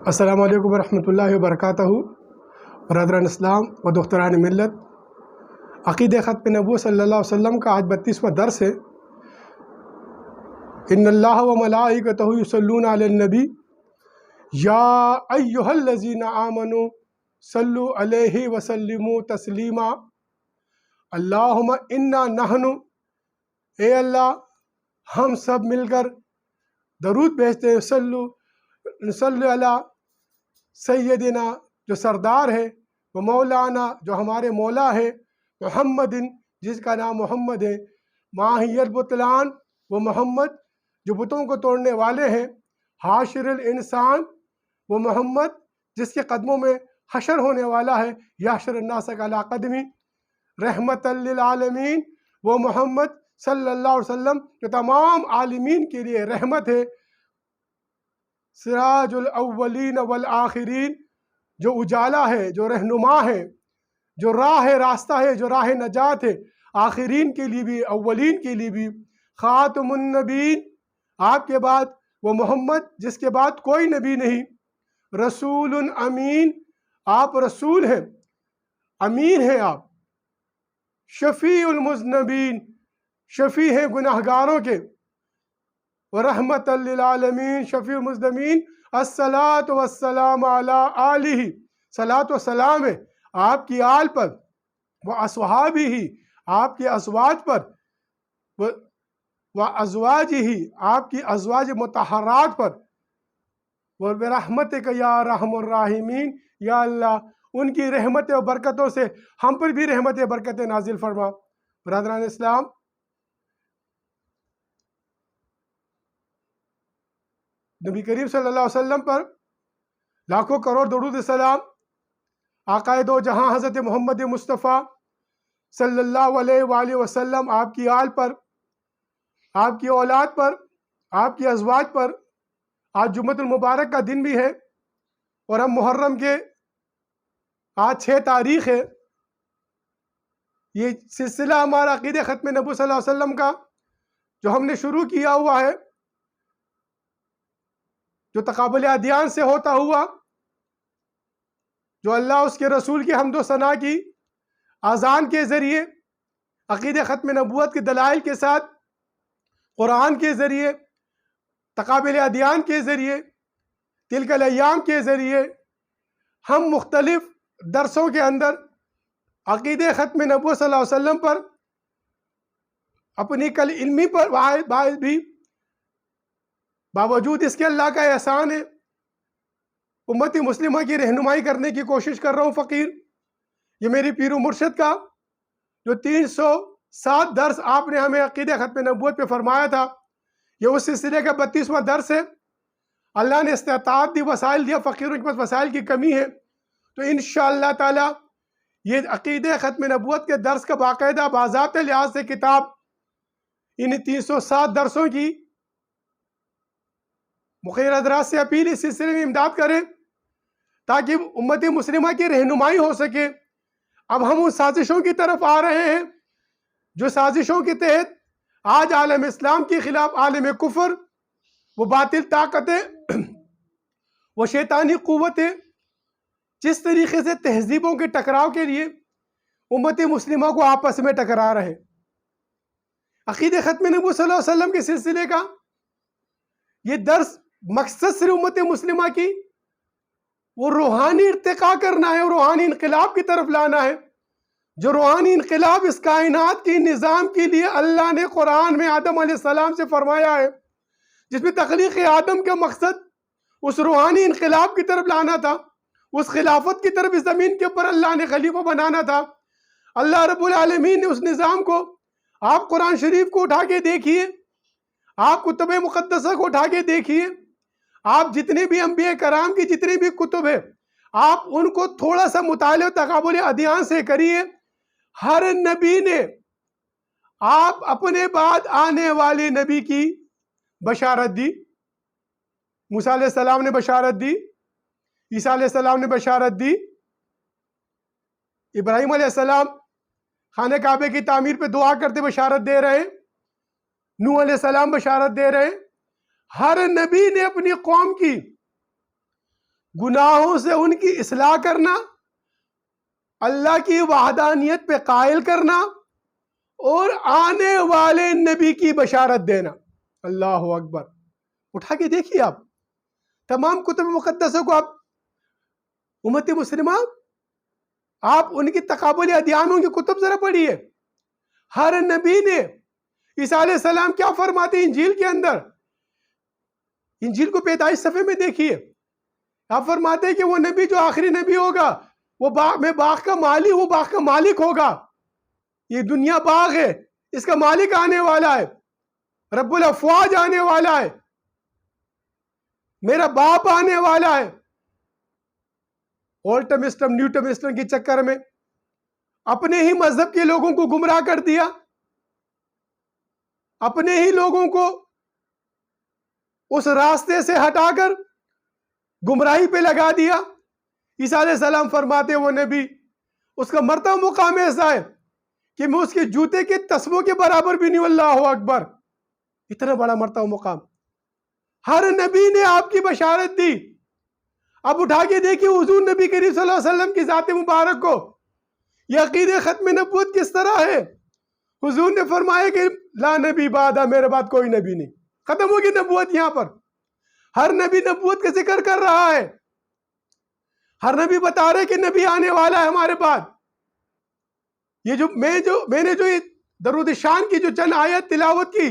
السلام علیکم ورحمۃ اللہ وبرکاتہ۔ برادران اسلام و دختران ملت، عقید ختم نبوت صلی اللہ علیہ وسلم کا آج 32واں درس ہے۔ ان اللہ و ملائکتہ یصلون علی النبی یا ایہا الذین آمنوا صلوا علیہ وسلموا تسلیما۔ اللہم انا نحن، اے اللہ ہم سب مل کر درود بھیجتے ہیں، صلی علی سیدنا جو سردار ہے، و مولانا جو ہمارے مولا ہے، محمد جس کا نام محمد ہے، ماہی البطلان وہ محمد جو بتوں کو توڑنے والے ہیں، حاشر الانسان وہ محمد جس کے قدموں میں حشر ہونے والا ہے، یحشر الناس علی قدمی، رحمت للعالمین وہ محمد صلی اللہ علیہ وسلم جو تمام عالمین کے لیے رحمت ہے، سراج الاولین والآخرین جو اجالا ہے، جو رہنما ہے، جو راہ راستہ ہے، جو راہ نجات ہے، آخرین کے لیے بھی اولین کے لیے بھی، خاتم النبیین آپ کے بعد وہ محمد جس کے بعد کوئی نبی نہیں، رسول امین آپ رسول ہیں، امین ہیں آپ، شفیع المذنبین شفیع ہیں گناہگاروں کے، ورحمت للعالمین شفیع المذنبین، الصلاۃ والسلام علی آلہ صلاۃ و سلام ہے آپ کی آل پر، وہ اصحابہ ہی آپ کے ازواج پر، وہ ازواج ہی آپ کی ازواج مطہرات پر، وہ برحمتک یا ارحم الراحمین، یا اللہ ان کی رحمت و برکتوں سے ہم پر بھی رحمت و برکتیں نازل فرما۔ برادران اسلام، نبی کریم صلی اللہ علیہ وسلم پر لاکھوں کروڑ درود السلام، آقائے دو جہاں حضرت محمد مصطفیٰ صلی اللہ علیہ وآلہ وسلم آپ کی آل پر، آپ کی اولاد پر، آپ کی ازواج پر۔ آج جمعۃ المبارک کا دن بھی ہے اور ہم محرم کے آج 6 تاریخ ہے۔ یہ سلسلہ ہمارا عقید ختم نبوت صلی اللہ علیہ وسلم کا جو ہم نے شروع کیا ہوا ہے، جو تقابل ادیان سے ہوتا ہوا، جو اللہ اس کے رسول کی حمد و ثنا کی اذان کے ذریعے، عقید ختم نبوت کے دلائل کے ساتھ، قرآن کے ذریعے، تقابل ادیان کے ذریعے، تلک الایام کے ذریعے، ہم مختلف درسوں کے اندر عقید ختم نبوت صلی اللہ علیہ وسلم پر اپنی کل علمی پر باعث بھی، باوجود اس کے اللہ کا احسان ہے، امت مسلمہ کی رہنمائی کرنے کی کوشش کر رہا ہوں فقیر۔ یہ میری پیر و مرشد کا جو 307 درس آپ نے ہمیں عقید ختم نبوت پہ فرمایا تھا، یہ اس سلسلے کا 32واں درس ہے۔ اللہ نے استطاعت دی، وسائل دیا، فقیروں کے پاس وسائل کی کمی ہے، تو انشاءاللہ تعالی یہ عقید ختم نبوت کے درس کا باقاعدہ باضابطہ لحاظ سے کتاب ان 307 درسوں کی مخیر حضرات سے اپیل اس سلسلے میں امداد کریں تاکہ امت مسلمہ کی رہنمائی ہو سکے۔ اب ہم ان سازشوں کی طرف آ رہے ہیں جو سازشوں کے تحت آج عالم اسلام کے خلاف عالم کفر، وہ باطل طاقتیں، وہ شیطانی قوتیں جس طریقے سے تہذیبوں کے ٹکراؤ کے لیے امت مسلمہ کو آپس میں ٹکرا رہے۔ عقید ختم نبوت صلی اللہ علیہ وسلم کے سلسلے کا یہ درس مقصد صرف امت مسلمہ کی وہ روحانی ارتقاء کرنا ہے، روحانی انقلاب کی طرف لانا ہے، جو روحانی انقلاب اس کائنات کی نظام کے لیے اللہ نے قرآن میں آدم علیہ السلام سے فرمایا ہے، جس میں تخلیق آدم کا مقصد اس روحانی انقلاب کی طرف لانا تھا، اس خلافت کی طرف اس زمین کے اوپر اللہ نے خلیفہ بنانا تھا۔ اللہ رب العالمین نے اس نظام کو، آپ قرآن شریف کو اٹھا کے دیکھیے، آپ کتب مقدسہ کو اٹھا کے دیکھیے، آپ جتنے بھی انبیاء کرام کی جتنے بھی کتب ہے، آپ ان کو تھوڑا سا مطالعہ تقابل ادیان سے کریے۔ ہر نبی نے آپ اپنے بعد آنے والے نبی کی بشارت دی۔ موسیٰ علیہ السلام نے بشارت دی، عیسیٰ علیہ السلام نے بشارت دی، ابراہیم علیہ السلام خانہ کعبے کی تعمیر پہ دعا کرتے بشارت دے رہے ہیں، نوح علیہ السلام بشارت دے رہے ہیں۔ ہر نبی نے اپنی قوم کی گناہوں سے ان کی اصلاح کرنا، اللہ کی وحدانیت پہ قائل کرنا، اور آنے والے نبی کی بشارت دینا۔ اللہ اکبر! اٹھا کے دیکھیے آپ تمام کتب مقدسوں کو، آپ امت مسلمہ، آپ ان کی تقابل ادیانوں کی کتب ذرا پڑھیے۔ ہر نبی نے، عیسیٰ علیہ السلام کیا فرماتے ہیں انجیل کے اندر؟ انجیل کو پیدائش صفحے میں دیکھیے، آپ فرماتے ہیں کہ وہ نبی جو آخری نبی ہوگا، وہ باغ کا مالی، وہ باغ کا مالک ہوگا۔ یہ دنیا باغ ہے، اس کا مالک آنے والا ہے، رب الافواج آنے والا ہے، میرا باپ آنے والا ہے۔ اولڈ ٹیسٹمنٹ نیو ٹیسٹمنٹ کے چکر میں اپنے ہی مذہب کے لوگوں کو گمراہ کر دیا، اپنے ہی لوگوں کو اس راستے سے ہٹا کر گمراہی پہ لگا دیا۔ عیسیٰ علیہ السلام فرماتے وہ نبی، اس کا مرتبہ مقام ایسا ہے کہ میں اس کے جوتے کے تسموں کے برابر بھی نہیں۔ اللہ اکبر! اتنا بڑا مرتبہ مقام، ہر نبی نے آپ کی بشارت دی۔ اب اٹھا کے دیکھیے حضور نبی کریم صلی اللہ علیہ وسلم کی ذات مبارک کو، یہ عقیدہ ختم نبوت کس طرح ہے؟ حضور نے فرمایا کہ لا نبی بعد، میرے بعد کوئی نبی نہیں، ختم ہوگی نبوت۔ یہاں پر ہر نبی نبوت کا ذکر کر رہا ہے، ہر نبی بتا رہے کہ نبی آنے والا ہے ہمارے بعد۔ یہ میں نے جو درود شان کی جو چند آیت تلاوت کی،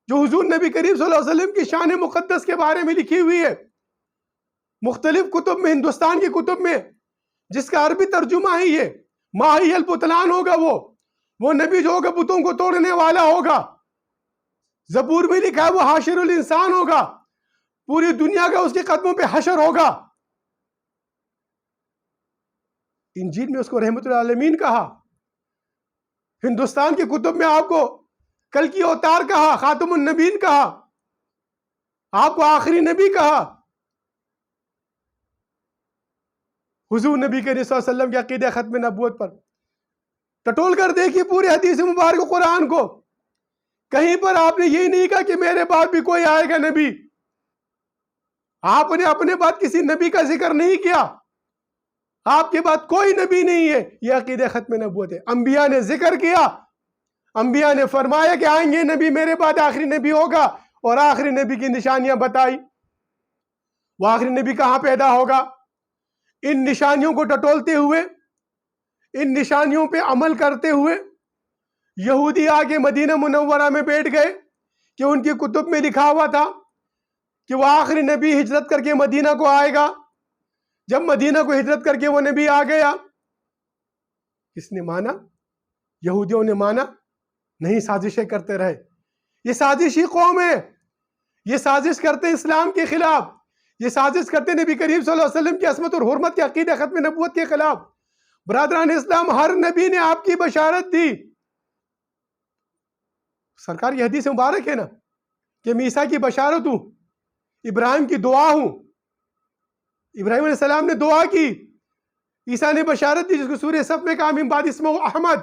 جو حضور نبی کریم صلی اللہ علیہ وسلم کی شان مقدس کے بارے میں لکھی ہوئی ہے مختلف کتب میں، ہندوستان کی کتب میں، جس کا عربی ترجمہ ہی ہے ماہی البطلان ہوگا، وہ نبی جو ہوگا بتوں کو توڑنے والا ہوگا۔ زبور میں لکھا ہے وہ حاشر الانسان ہوگا، پوری دنیا کا اس کے قدموں پہ حشر ہوگا۔ انجیل میں اس کو رحمت العالمین کہا، ہندوستان کی کتب میں آپ کو کل کی اوتار کہا، خاتم النبین کہا، آپ کو آخری نبی کہا۔ حضور نبی کریم صلی اللہ علیہ وسلم کے عقیدہ ختم نبوت پر ٹٹول کر دیکھیے پورے حدیث مبارک قرآن کو، کہیں پر آپ نے یہ نہیں کہا کہ میرے بعد بھی کوئی آئے گا نبی۔ آپ نے اپنے بعد کسی نبی کا ذکر نہیں کیا، آپ کے بعد کوئی نبی نہیں ہے، یہ عقیدہ ختم نبوت ہے۔ انبیاء نے ذکر کیا، انبیاء نے فرمایا کہ آئیں گے نبی، میرے بعد آخری نبی ہوگا، اور آخری نبی کی نشانیاں بتائی۔ وہ آخری نبی کہاں پیدا ہوگا؟ ان نشانیوں کو ٹٹولتے ہوئے، ان نشانیوں پہ عمل کرتے ہوئے یہودی آگے مدینہ منورہ میں بیٹھ گئے کہ ان کی کتب میں لکھا ہوا تھا کہ وہ آخری نبی ہجرت کر کے مدینہ کو آئے گا۔ جب مدینہ کو ہجرت کر کے وہ نبی آ گیا، کس نے مانا؟ یہودیوں نے مانا نہیں، سازشیں کرتے رہے۔ یہ سازشی قوم ہے، یہ سازش کرتے اسلام کے خلاف، یہ سازش کرتے نبی کریم صلی اللہ علیہ وسلم کی عصمت اور حرمت کے عقیدہ ختم نبوت کے خلاف۔ برادران اسلام، ہر نبی نے آپ کی بشارت دی۔ سرکار یہ حدیث مبارک ہے نا کہ میں عیسیٰ کی بشارت ہوں، ابراہیم کی دعا ہوں۔ ابراہیم علیہ السلام نے دعا کی، عیسیٰ نے بشارت دی، جس کو سورہ صف میں کہا من بعد اسمہ احمد،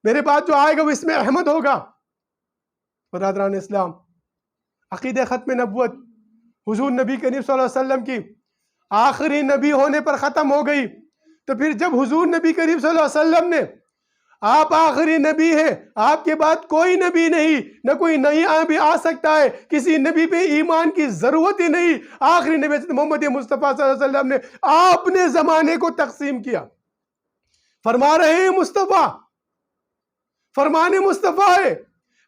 میرے بعد جو آئے گا وہ اس میں احمد ہوگا۔ برادران اسلام، عقیدہ ختم نبوت حضور نبی کریم صلی اللہ علیہ وسلم کی آخری نبی ہونے پر ختم ہو گئی۔ تو پھر جب حضور نبی کریم صلی اللہ علیہ وسلم نے آپ آخری نبی ہیں، آپ کے بعد کوئی نبی نہیں، نہ کوئی نبی آ سکتا ہے، کسی نبی پہ ایمان کی ضرورت ہی نہیں، آخری نبی محمد مصطفیٰ صلی اللہ علیہ وسلم نے آپ نے زمانے کو تقسیم کیا۔ فرما رہے ہیں مصطفیٰ، فرمان مصطفیٰ ہے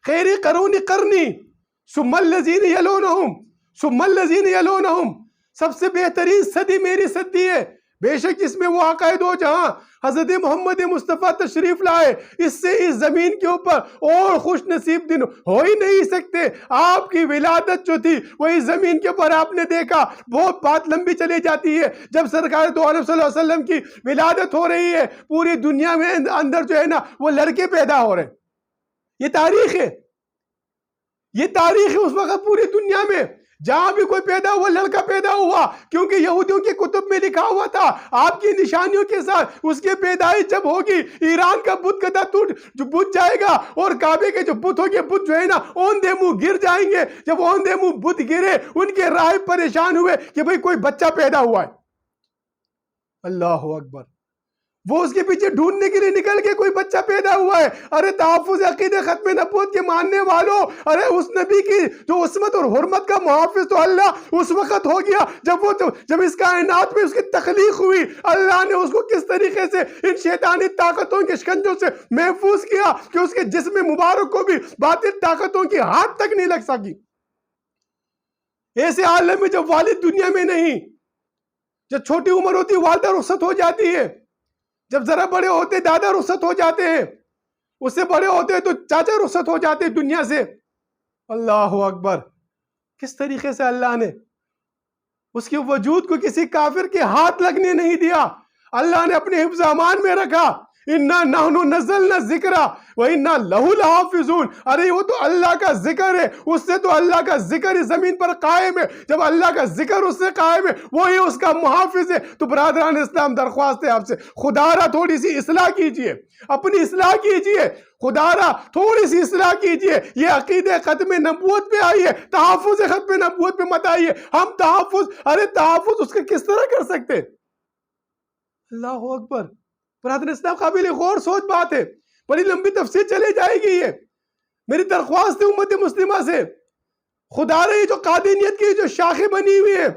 خیری قرون قرنی ثم الذین یلونہم ثم الذین یلونہم، سب سے بہترین صدی میری صدی ہے، بے شک جس میں وہ آقا دو جہاں حضرت محمد مصطفیٰ تشریف لائے، اس سے اس زمین کے اوپر اور خوش نصیب دن ہو ہی نہیں سکتے۔ آپ کی ولادت جو تھی وہ اس زمین کے اوپر آپ نے دیکھا، بہت بات لمبی چلی جاتی ہے۔ جب سرکار دو عالم صلی اللہ علیہ وسلم کی ولادت ہو رہی ہے، پوری دنیا میں اندر جو ہے نا وہ لڑکے پیدا ہو رہے ہیں۔ یہ تاریخ ہے، یہ تاریخ ہے۔ اس وقت پوری دنیا میں جہاں بھی کوئی پیدا ہوا لڑکا پیدا ہوا، کیونکہ یہودیوں کے کتب میں لکھا ہوا تھا آپ کی نشانیوں کے ساتھ اس کی پیدائش جب ہوگی ایران کا بت گدا جو بت جائے گا، اور کعبے کے جو بت ہوگے بت جو ہے نا اوندے منہ گر جائیں گے۔ جب اوندے منہ بت گرے ان کے راہب پریشان ہوئے کہ بھئی کوئی بچہ پیدا ہوا ہے۔ اللہ اکبر، وہ اس کے پیچھے ڈھونڈنے کے لیے نکل کے کوئی بچہ پیدا ہوا ہے۔ ارے تحفظ عقیدہ ختم نبوت کے ماننے والوں، ارے اس نبی کی جو عصمت اور حرمت کا محافظ تو اللہ اس وقت ہو گیا جب اس کائنات میں اس کی تخلیق ہوئی، اللہ نے اس کو کس طریقے سے ان شیطانی طاقتوں کے شکنجوں سے محفوظ کیا کہ اس کے جسم مبارک کو بھی باطل طاقتوں کی ہاتھ تک نہیں لگ سکی۔ ایسے عالم میں جب والد دنیا میں نہیں، جب چھوٹی عمر ہوتی والدہ رخصت ہو جاتی ہے، جب ذرا بڑے ہوتے دادا رخصت ہو جاتے ہیں، اس سے بڑے ہوتے تو چاچا رخصت ہو جاتے دنیا سے۔ اللہ اکبر، کس طریقے سے اللہ نے اس کے وجود کو کسی کافر کے ہاتھ لگنے نہیں دیا، اللہ نے اپنے حفظ امان میں رکھا۔ اِنَّا نَحْنُ نَزَّلْنَا الذِّكْرَ وَإِنَّا لَهُ لَحَافِظُونَ۔ ارے وہ تو اللہ کا ذکر ہے، اس سے تو اللہ کا ذکر ہی زمین پر قائم ہے۔ جب اللہ کا ذکر اس سے قائم ہے وہی اس کا محافظ ہے۔ تو برادران اسلام درخواست ہے آپ سے، خدا را تھوڑی سی اصلاح کیجئے، اپنی اصلاح کیجئے، خدا را تھوڑی سی اصلاح کیجئے۔ یہ عقیدہ ختم نبوت پہ آئیے، تحفظ ختم نبوت پہ مت آئیے۔ ہم تحفظ اس کا کس طرح کر سکتے؟ اللہ اکبر، برادر اسلام قابل غور سوچ بات ہے، بڑی لمبی تفسیر چلے جائے گی۔ یہ میری درخواست ہے امت مسلمہ سے، خدا رہی جو قادینیت کی جو شاخیں بنی ہوئی ہے،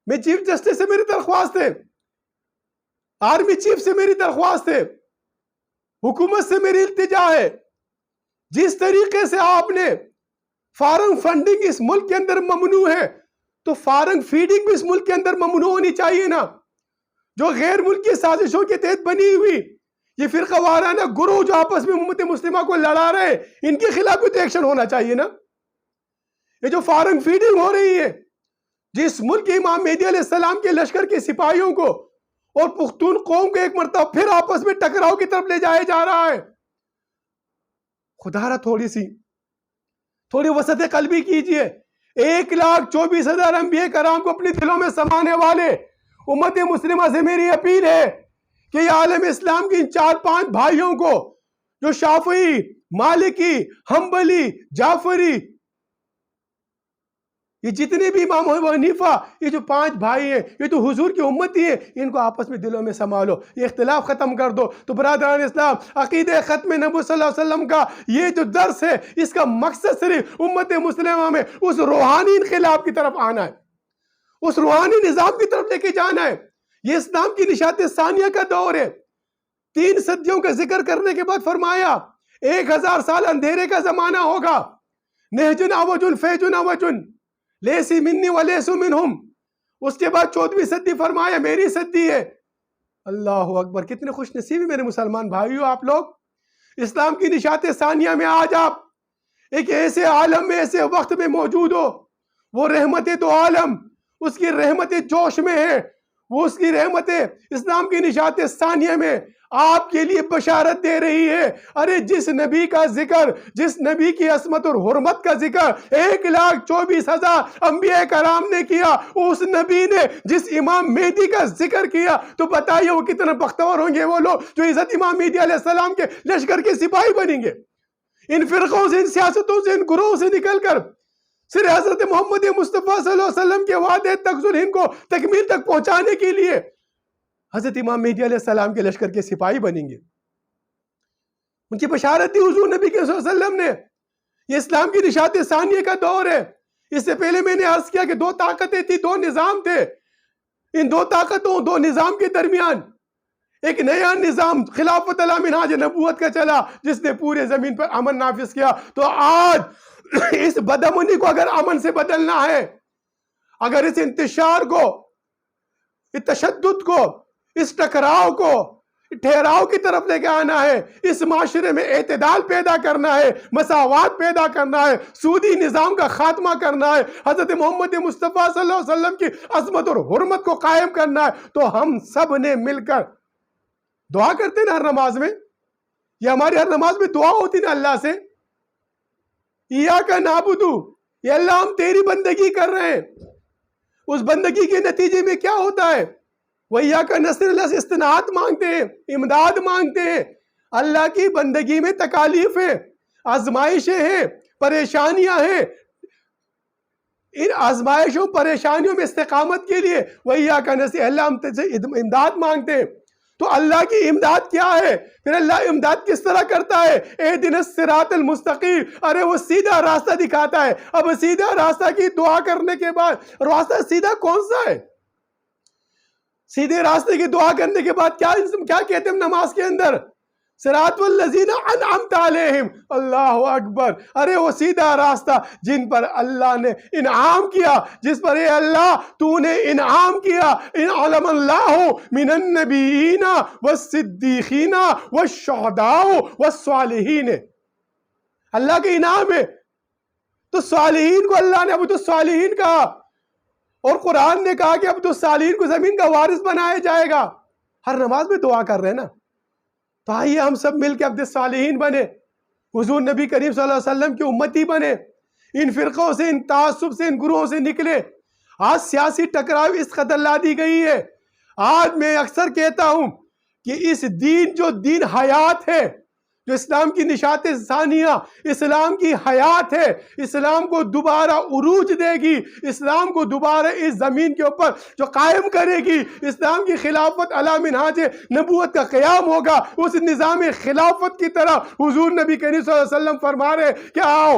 میں چیف جسٹس سے میری درخواست ہے، آرمی چیف سے میری درخواست ہے، حکومت سے میری التجا ہے، جس طریقے سے آپ نے فارغ فنڈنگ اس ملک کے اندر ممنوع ہے تو فارغ فیڈنگ بھی اس ملک کے اندر ممنوع ہونی چاہیے نا۔ جو غیر ملکی سازشوں کے تحت بنی ہوئی یہ فرقہ وارانہ گروہ جو آپس میں امت مسلمہ کو لڑا رہے ہیں، ان کے خلاف بھی تو ایکشن ہونا چاہیے نا۔ یہ جو فارغ فیڈنگ ہو رہی ہے، جس ملک کے امام مہدی علیہ السلام کے لشکر کے سپاہیوں کو اور پختون قوم کو ایک مرتبہ پھر آپس میں ٹکراؤ کی طرف لے جایا جا رہا ہے، خدا را تھوڑی وسعت قلبی کیجئے۔ 1,24,000 انبیاء کرام کو اپنے دلوں میں سمانے والے امت مسلمہ سے میری اپیل ہے کہ یہ عالم اسلام کی ان 4-5 بھائیوں کو جو شافعی، مالکی، حنبلی، جعفری، یہ جتنے بھی امام ابو حنیفہ، یہ جو 5 بھائی ہیں، یہ تو حضور کی امتی ہیں، ان کو آپس میں دلوں میں سنبھالو، یہ اختلاف ختم کر دو۔ تو برادران اسلام، عقیدہ ختم نبوت صلی اللہ علیہ وسلم کا یہ جو درس ہے، اس کا مقصد صرف امت مسلمہ میں اس روحانی انقلاب کی طرف آنا ہے، اس روحانی نظام کی طرف لے کے جانا ہے۔ یہ اسلام کی نشاط ثانیہ کا دور ہے۔ 3 صدیوں کا ذکر کرنے کے بعد فرمایا 1000 سال اندھیرے کا زمانہ ہوگا، نہجن عوجن فیجن عوجن لیسی منی ولیسو منہم۔ اس کے بعد 14ویں صدی فرمایا میری صدی ہے۔ اللہ اکبر، کتنے خوش نصیبی میرے مسلمان بھائیو آپ لوگ، اسلام کی نشاط ثانیہ میں آج آپ ایک ایسے عالم میں، ایسے وقت میں موجود ہو۔ وہ رحمت دو عالم، اس کی رحمت جوش میں ہے، وہ اس کی رحمت اسلام کی نشاط ثانیہ میں آپ کے لیے بشارت دے رہی ہے۔ ارے جس نبی کا ذکر، جس نبی کی عصمت اور حرمت کا ذکر 1,24,000 انبیاء کرام نے کیا، اس نبی نے جس امام مہدی کا ذکر کیا، تو بتائیے وہ کتنے بختور ہوں گے وہ لوگ جو عزت امام مہدی علیہ السلام کے لشکر کے سپاہی بنیں گے۔ ان فرقوں سے، ان سیاستوں سے، ان گروہوں سے نکل کر صرف حضرت محمد مصطفیٰ صلی اللہ علیہ وسلم کے وعدے تکذل ہند کو تکمیل تک پہنچانے کے لیے حضرت امام مہدی علیہ السلام کے لشکر کے سپاہی بنیں گے۔ ان کی بشارت دی حضور نبی کے صلی اللہ علیہ وسلم نے۔ یہ اسلام کی نشاط ثانیہ کا دور ہے۔ اس سے پہلے میں نے عرض کیا کہ 2 طاقتیں تھی، 2 نظام تھے۔ ان 2 طاقتوں، 2 نظام کے درمیان ایک نیا نظام خلافت اللہ منہاج نبوت کا چلا، جس نے پورے زمین پر امن نافذ کیا۔ تو آج اس بدامنی کو اگر امن سے بدلنا ہے، اگر اس انتشار کو، اس تشدد کو، اس ٹکراؤ کو ٹھہراؤ کی طرف لے کے آنا ہے، اس معاشرے میں اعتدال پیدا کرنا ہے، مساوات پیدا کرنا ہے، سودی نظام کا خاتمہ کرنا ہے، حضرت محمد مصطفیٰ صلی اللہ علیہ وسلم کی عظمت اور حرمت کو قائم کرنا ہے، تو ہم سب نے مل کر دعا کرتے نا ہر نماز میں، یہ ہماری ہر نماز میں دعا ہوتی نا اللہ سے، ایاک نعبد یہ اللہ ہم تیری بندگی کر رہے ہیں، اس بندگی کے نتیجے میں کیا ہوتا ہے؟ وَإِيَّاكَ نَسْتَعِينُ، اللہ سے استناد مانگتے ہیں، امداد مانگتے ہیں۔ اللہ کی بندگی میں تکالیف ہیں، آزمائشیں ہیں، پریشانیاں ہیں، ان آزمائشوں پریشانیوں میں استقامت کے لیے وَإِيَّاكَ نَسْتَعِينُ، اللہ ہم سے امداد مانگتے ہیں۔ تو اللہ کی امداد کیا ہے؟ پھر اللہ امداد کس طرح کرتا ہے؟ اهدنا الصراط المستقیم، ارے وہ سیدھا راستہ دکھاتا ہے۔ اب سیدھا راستہ کی دعا کرنے کے بعد راستہ سیدھا کون سا ہے؟ سیدھے راستے کی دعا کرنے کے بعد کیا کہتے ہیں نماز کے اندر؟ صراط الذین انعمت علیہم، اللہ اکبر، ارے وہ سیدھا راستہ جن پر اللہ نے انعام کیا، جس پر اے اللہ تو نے انعام کیا۔ انعم اللہ من النبیین والصدیقین والشہداء والصالحین، اللہ کے انعام ہے۔ تو صالحین کو اللہ نے ابو الصالحین کہا، اور قرآن نے کہا کہ ابو الصالحین کو زمین کا وارث بنایا جائے گا۔ ہر نماز میں دعا کر رہے ہیں نا، تو آئیے ہم سب مل کے عبد الصالحین بنے، حضور نبی کریم صلی اللہ علیہ وسلم کی امتی بنے، ان فرقوں سے، ان تعصب سے، ان گروہوں سے نکلے۔ آج سیاسی ٹکراؤ اس قدر لا دی گئی ہے۔ آج میں اکثر کہتا ہوں کہ اس دین جو دین حیات ہے، جو اسلام کی نشات ثانیہ، اسلام کی حیات ہے، اسلام کو دوبارہ عروج دے گی، اسلام کو دوبارہ اس زمین کے اوپر جو قائم کرے گی، اسلام کی خلافت علی منہاج نبوت کا قیام ہوگا۔ اس نظام خلافت کی طرح حضور نبی کریم صلی اللہ علیہ وسلم فرما رہے کہ آؤ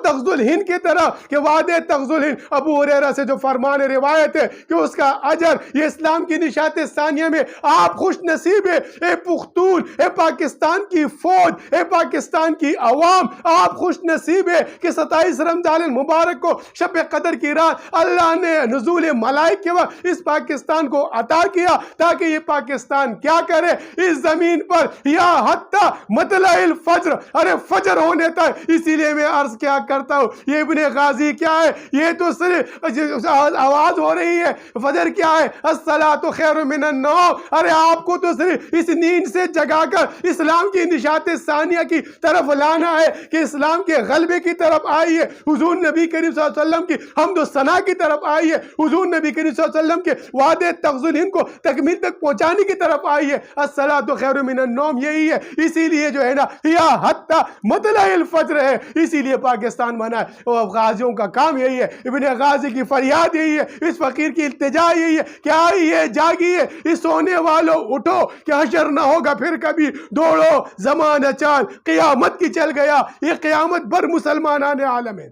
تغزو الہند کی طرح، کہ وعدے تغزو الہند، ابو ہریرہ سے جو فرمان روایت ہے کہ اس کا اجر یہ اسلام کی نشات ثانیہ میں آپ خوش نصیب ہے۔ اے پختون، اے پاکستان کی فوج، اے پاکستان کی عوام، آپ خوش نصیب ہے کہ 27 رمضان المبارک کو شب قدر کی رات اللہ نے نزول ملائک کے وقت اس پاکستان کو عطا کیا، تاکہ یہ پاکستان کیا کرے اس زمین پر یا حتی مطلع الفجر، ارے فجر ہونے تک۔ اسی لیے میں عرض کیا کرتا ہوں، یہ ابن غازی کیا ہے؟ یہ تو صرف آواز ہو رہی ہے۔ فجر کیا ہے؟ الصلاۃ خیر من النوم، ارے آپ کو تو صرف اس نیند سے جگا کر اسلام کی نشات ثانیہ کی طرف لانا ہے، کہ اسلام کے غلبے کی طرف آئیے، حضور نبی کریم صلی اللہ علیہ وسلم کی حمد و ثنا کی طرف آئیے، حضور نبی کریم صلی اللہ علیہ وسلم کے وعدے تغزو الہند کو تکمیل تک پہنچانے کی طرف آئیے۔ الصلاۃ خیر من النوم یہی ہے، اسی لیے جو ہے نا یا حتی مطلع الفجر ہے، اسی لیے پاکستان بنا ہے۔ اور غازیوں کا کام یہی ہے، ابن غازی کی فریاد یہی ہے، اس فقیر کی التجا یہی ہے کہ آئیے جاگیے، اس سونے والوں اٹھو کہ حشر نہ ہوگا پھر کبھی، دوڑو زمانہ چال، قیامت کی چل گیا، یہ قیامت بر مسلمانان عالم ہے۔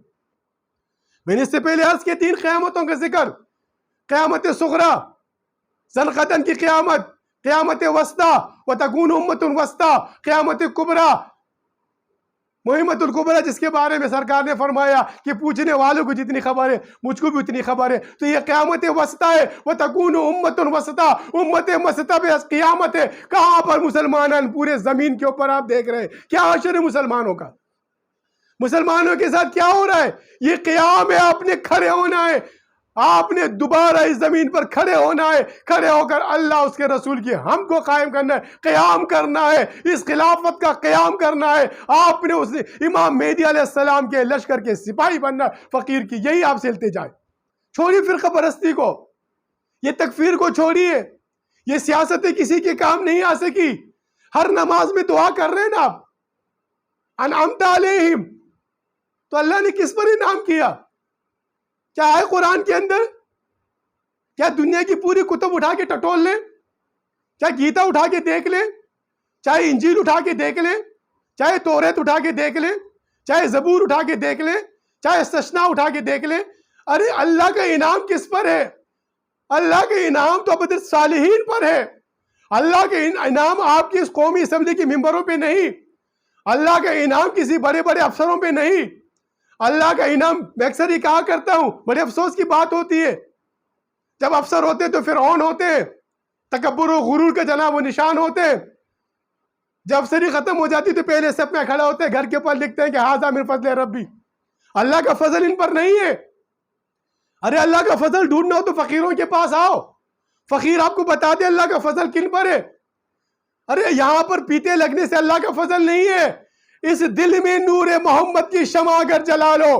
میں نے اس سے پہلے عرض کی 3 قیامتوں کا ذکر، قیامت صغریٰ، ذوالقرنین کی قیامت، قیامت وسطیٰ وتکون امۃ وسطیٰ، قیامت کبریٰ، مہمت الکبریٰ، جس کے بارے میں سرکار نے فرمایا کہ پوچھنے والوں کو جتنی خبر ہے مجھ کو بھی اتنی خبر ہے۔ تو یہ قیامت وسطیٰ ہے، وتکون امۃ وسطیٰ، امت وسطیٰ پہ قیامت ہے۔ کہاں پر مسلمان پورے زمین کے اوپر آپ دیکھ رہے ہیں کیا حشر ہے مسلمانوں کا، مسلمانوں کے ساتھ کیا ہو رہا ہے؟ یہ قیام ہے، آپ نے کھڑے ہونا ہے، آپ نے دوبارہ اس زمین پر کھڑے ہونا ہے، کھڑے ہو کر اللہ اس کے رسول کی ہم کو قائم کرنا ہے، قیام کرنا ہے، اس خلافت کا قیام کرنا ہے۔ آپ نے اس امام مہدی علیہ السلام کے لشکر کے سپاہی بننا ہے، فقیر کی یہی آپ سے التجا ہے۔ چھوڑیے فرقہ پرستی کو، یہ تکفیر کو چھوڑیے، یہ سیاستیں کسی کے کام نہیں آ سکی۔ ہر نماز میں دعا کر رہے ہیں نا آپ، انعمت علیہم، تو اللہ نے کس پر انعام کیا؟ کیا ہے قرآن کے اندر؟ کیا دنیا کی پوری کتب اٹھا کے ٹٹول لیں، چاہے گیتا اٹھا کے دیکھ لیں، چاہے انجیل اٹھا کے دیکھ لیں، چاہے توریت اٹھا کے دیکھ لیں، چاہے زبور اٹھا کے دیکھ لیں، چاہے استثناء اٹھا کے دیکھ لیں، ارے اللہ کا انعام کس پر ہے؟ اللہ کا انعام تو عبد الصالحین پر ہے۔ اللہ کا انعام آپ کی اس قومی اسمبلی کی ممبروں پہ نہیں، اللہ کا انعام کسی بڑے بڑے افسروں پہ نہیں۔ اللہ کا انعام، میں اکثر یہ کہا کرتا ہوں، بڑے افسوس کی بات ہوتی ہے جب افسر ہوتے تو فرعون ہوتے ہیں، تکبر و غرور کا جناب و نشان ہوتے ہیں، جب افسری ختم ہو جاتی تو پہلے سب میں کھڑا ہوتے ہیں، گھر کے اوپر لکھتے ہیں کہ ھذا من فضل ربی، اللہ کا فضل ان پر نہیں ہے۔ ارے اللہ کا فضل ڈھونڈنا ہو تو فقیروں کے پاس آؤ، فقیر آپ کو بتا دے اللہ کا فضل کن پر ہے۔ ارے یہاں پر پیتے لگنے سے اللہ کا فضل نہیں ہے، اس دل میں نور محمد کی شمع اگر جلا لو،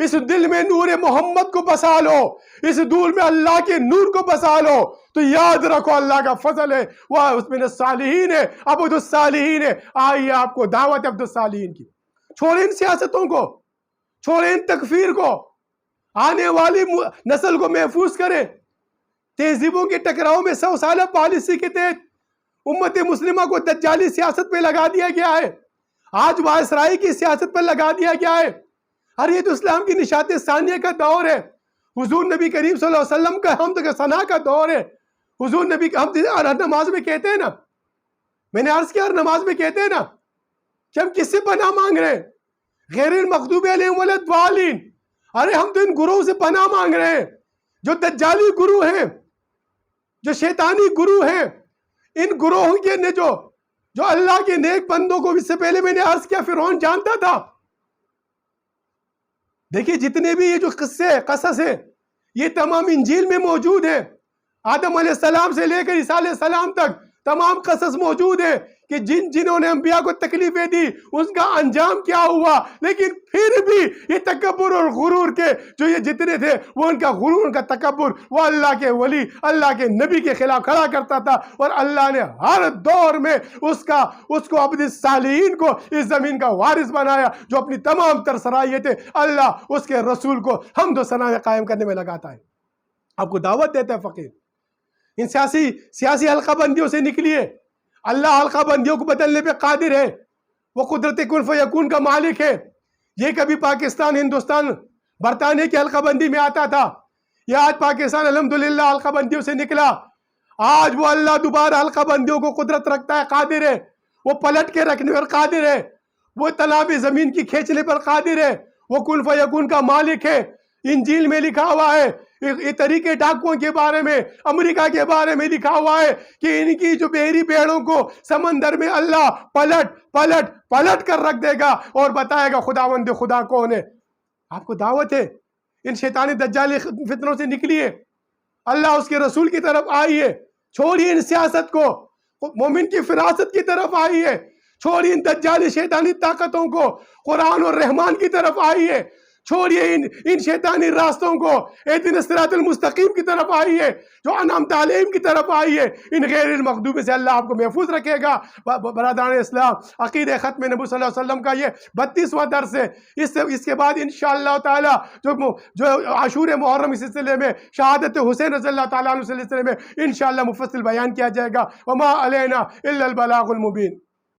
اس دل میں نور محمد کو بسا لو، اس دل میں اللہ کے نور کو بسا لو، تو یاد رکھو اللہ کا فضل ہے، وہ اس میں الصالحین ہے، عبد الصالحین ہے۔ آئیے آپ کو دعوت عبد الصالحین کی۔ چھوڑیں ان سیاستوں کو، چھوڑیں ان تکفیر کو، آنے والی نسل کو محفوظ کریں۔ تہذیبوں کے ٹکراؤ میں 100 سالہ پالیسی کے تحت امت مسلمہ کو دجالی سیاست پہ لگا دیا گیا ہے، آج وائسرائی کی سیاست پر لگا دیا گیا ہے۔ ارے یہ تو اسلام کی نشاط ثانیہ کا دور ہے، حضور نبی کریم صلی اللہ علیہ وسلم کا حمد کا ثنا کا دور ہے۔ حضور نبی ہر نماز میں کہتے ہیں نا، میں نے عرض کیا ہر نماز میں کہتے ہیں نا کہ ہم کس سے پناہ مانگ رہے ہیں؟ غیر المغضوب علیہم ولا الضالین۔ ارے ہم تو ان گروہ سے پناہ مانگ رہے ہیں جو دجالی گروہ ہیں، جو شیطانی گروہ ہیں، ان گروہوں کے نے جو اللہ کے نیک بندوں کو، اس سے پہلے میں نے عرض کیا فرعون جانتا تھا۔ دیکھیے جتنے بھی یہ جو قصص ہیں یہ تمام انجیل میں موجود ہیں، آدم علیہ السلام سے لے کر عیسیٰ علیہ السلام تک تمام قصص موجود ہیں کہ جنہوں نے انبیاء کو تکلیفیں دی اس کا انجام کیا ہوا۔ لیکن پھر بھی یہ تکبر اور غرور کے جو یہ جتنے تھے، وہ ان کا غرور، ان کا تکبر، وہ اللہ کے ولی، اللہ کے نبی کے خلاف کھڑا کرتا تھا، اور اللہ نے ہر دور میں اس کو عبد الصالحین کو اس زمین کا وارث بنایا، جو اپنی تمام تر صلاحیتیں اللہ اس کے رسول کو حمد و ثنا قائم کرنے میں لگاتا ہے۔ آپ کو دعوت دیتا ہے فقیر، ان سیاسی حلقہ بندیوں سے نکلیے۔ اللہ حلقہ بندیوں کو بدلنے پہ قادر ہے، وہ قدرت کن فیکون کا مالک ہے۔ یہ کبھی پاکستان، ہندوستان، برطانیہ کی حلقہ بندی میں آتا تھا، یہ آج پاکستان الحمدللہ حلقہ بندیوں سے نکلا۔ آج وہ اللہ دوبارہ حلقہ بندیوں کو قدرت رکھتا ہے، قادر ہے، وہ پلٹ کے رکھنے پر قادر ہے، وہ تناب زمین کی کھینچنے پر قادر ہے، وہ کن فیکون کا مالک ہے۔ انجیل میں لکھا ہوا ہے، یہ طریقے ڈاکوؤں کے بارے میں، امریکہ کے بارے میں لکھا ہوا ہے کہ ان کی جو بحری بھیڑوں کو سمندر میں اللہ پلٹ کر رکھ دے گا اور بتائے گا خداوند خدا کون ہے۔ آپ کو دعوت ہے، ان شیطانی دجالی فتنوں سے نکلیے، اللہ اس کے رسول کی طرف آئیے، چھوڑیے ان سیاست کو، مومن کی فراست کی طرف آئیے، چھوڑیے ان دجالی شیطانی طاقتوں کو، قرآن اور رحمان کی طرف آئیے، چھوڑیے ان شیطانی راستوں کو، اہدنا الصراط المستقیم کی طرف آئیے، جو انعمت علیہم کی طرف آئیے۔ ان غیر المغضوب سے اللہ آپ کو محفوظ رکھے گا۔ برادران اسلام، عقیدہ ختم نبی صلی اللہ علیہ وسلم کا یہ 32واں درس ہے۔ اس کے بعد انشاءاللہ تعالی جو عاشور محرم اس سلسلے میں، شہادت حسین رضی اللہ تعالیٰ عنہ سلسلے میں انشاءاللہ مفصل بیان کیا جائے گا۔ وما علینا الا البلاغ المبین۔